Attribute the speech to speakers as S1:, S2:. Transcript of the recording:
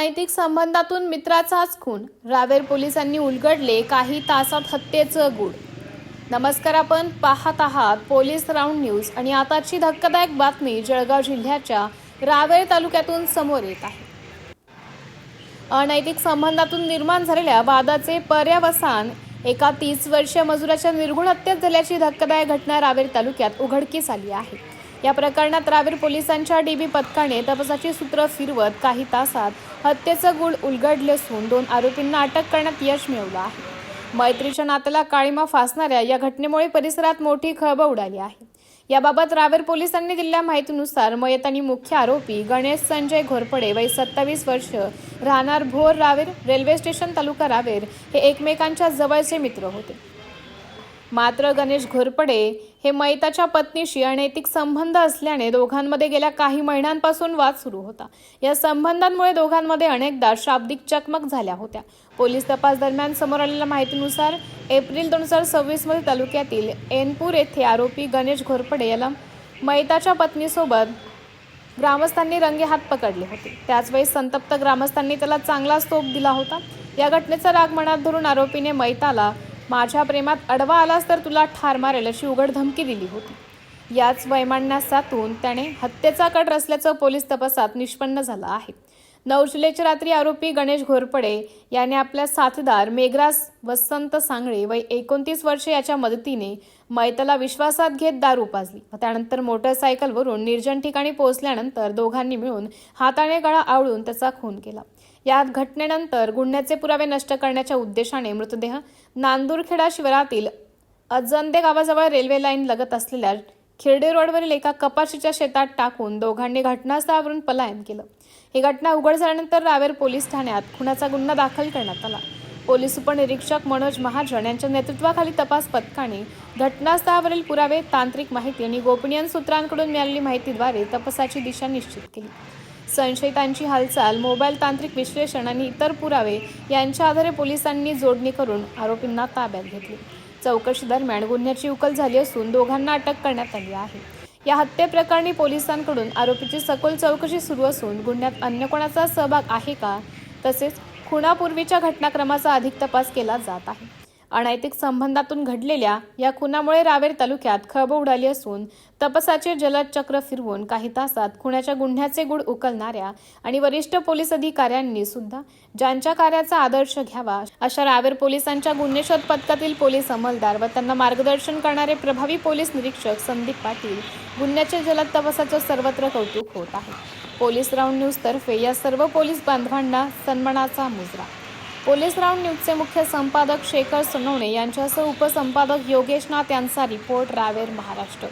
S1: अनैतिक संबंधातून मित्राचाच खून, रावेर पोलिसांनी उलगडले काही तासात हत्येचं गूढ। नमस्कार, आपण पाहत आहात पोलीस राऊंड न्यूज आणि आताची धक्कादायक बातमी जळगाव जिल्ह्याच्या रावेर तालुक्यातून समोर येत आहे। अनैतिक संबंधातून निर्माण झालेल्या वादाचे पर्यावसान एका 30 वर्षीय मजुराच्या निर्घुण हत्येत झाल्याची धक्कादायक घटना रावेर तालुक्यात उघडकीस आली आहे। या प्रकरणात रावेर पोलिसांच्या डीबी पथकाने तपासाची सूत्र फिरवत काही तासात हत्येचं गूढ उलगडले असून 2 आरोपींना अटक करण्यात यश मिळवलं आहे। मैत्रीच्या नात्याला काळीमा फासणाऱ्या या घटनेमुळे परिसरात मोठी खळबळ उडाली आहे। याबाबत रावेर पोलिसांनी दिलेल्या माहितीनुसार मयत आणि मुख्य आरोपी गणेश संजय घोरपडे वय 27 वर्ष, राहणार भोर रावेर, रेल्वे स्टेशन तालुका रावेर हे एकमेकांच्या जवळचे मित्र होते। मात्र गणेश घोरपडे हे मयताच्या पत्नीशी अनैतिक संबंध असल्याने दोघांमध्ये गेल्या काही महिन्यांपासून वाद सुरू होता। या संबंधांमुळे दोघांमध्ये अनेकदा शाब्दिक चकमक झाल्या होत्या। पोलीस तपास दरम्यान समोर आलेल्या माहितीनुसार एप्रिल 2026 मध्ये तालुक्यातील ऐनपूर येथे आरोपी गणेश घोरपडे याला मयताच्या पत्नीसोबत ग्रामस्थांनी रंगेहात पकडले होते। त्याचवेळी संतप्त ग्रामस्थांनी त्याला चांगलाच तोप दिला होता। या घटनेचा राग मनात धरून आरोपीने मयताला माझ्या प्रेमात अडवा आलास तर तुला ठार मारेल अशी उघड धमकी दिली होती। याच वैमनस्यातून त्याने हत्येचा कट रचल्याचं पोलीस तपासात निष्पन्न झालं आहे। 9 जुलैच्या रात्री आरोपी गणेश घोरपडे याने आपल्या साथीदार मेघराज वसंत सांगळे वय 29 वर्षे याच्या मदतीने मयताला विश्वासात घेत दारू पाजली व त्यानंतर मोटरसायकलवरून निर्जन ठिकाणी पोहोचल्यानंतर दोघांनी मिळून हाताने गळा आवळून त्याचा खून केला। या घटनेनंतर गुन्ह्याचे पुरावे नष्ट करण्याच्या उद्देशाने मृतदेह नांदूरखेडा शिवारातील अजंदे गावाजवळ रेल्वे लाईन लगत असलेल्या खिरडे रोडवरील एका कपाशीच्या शेतात टाकून दोघांनी घटनास्थळावरून पलायन केलं। ही घटना उघड झाल्यानंतर रावेर पोलीस ठाण्यात खुनाचा गुन्हा दाखल करण्यात आला। पोलीस उपनिरीक्षक मनोज महाजन यांच्या नेतृत्वाखाली तपास पथकाने घटनास्थळावरील पुरावे, तांत्रिक माहिती आणि गोपनीय सूत्रांकडून मिळालेली माहितीद्वारे तपासाची दिशा निश्चित केली। संशयितांची हालचाल, मोबाईल तांत्रिक विश्लेषण आणि इतर पुरावे यांच्या आधारे पोलिसांनी जोडणी करून आरोपींना ताब्यात घेतले। चौकशी दरम्यान गुन्ह्याची उकल झाली असून दोघांना अटक करण्यात आली आहे। या हत्येप्रकरणी पोलिसांकडून आरोपीची सखोल चौकशी सुरू असून गुन्ह्यात अन्य कोणाचा सहभाग आहे का, तसेच खुनापूर्वीच्या घटनाक्रमाचा अधिक तपास केला जात आहे। अनैतिक संबंधातून घडलेल्या या खुनामुळे रावेर तालुक्यात खळबळ उडाली असून तपासाचे जलद चक्र फिरवून काही तासात खुनाच्या गुन्ह्याचे गूढ उकलणाऱ्या आणि वरिष्ठ पोलीस अधिकाऱ्यांनी सुद्धा ज्यांच्या कार्याचा आदर्श घ्यावा अशा रावेर पोलिसांच्या गुन्हे शोध पथकातील पोलीस अंमलदार व त्यांना मार्गदर्शन करणारे प्रभावी पोलीस निरीक्षक संदीप पाटील गुन्ह्याच्या जलद तपासाचं सर्वत्र कौतुक होत आहे। पोलीस राऊंड न्यूज तर्फे या सर्व पोलीस बांधवांना सन्मानाचा मुजरा। पोलीस राऊंड न्यूजचे मुख्य संपादक शेखर सोनवणे यांच्यासह उपसंपादक योगेश नाथ यांचा रिपोर्ट, रावेर, महाराष्ट्र।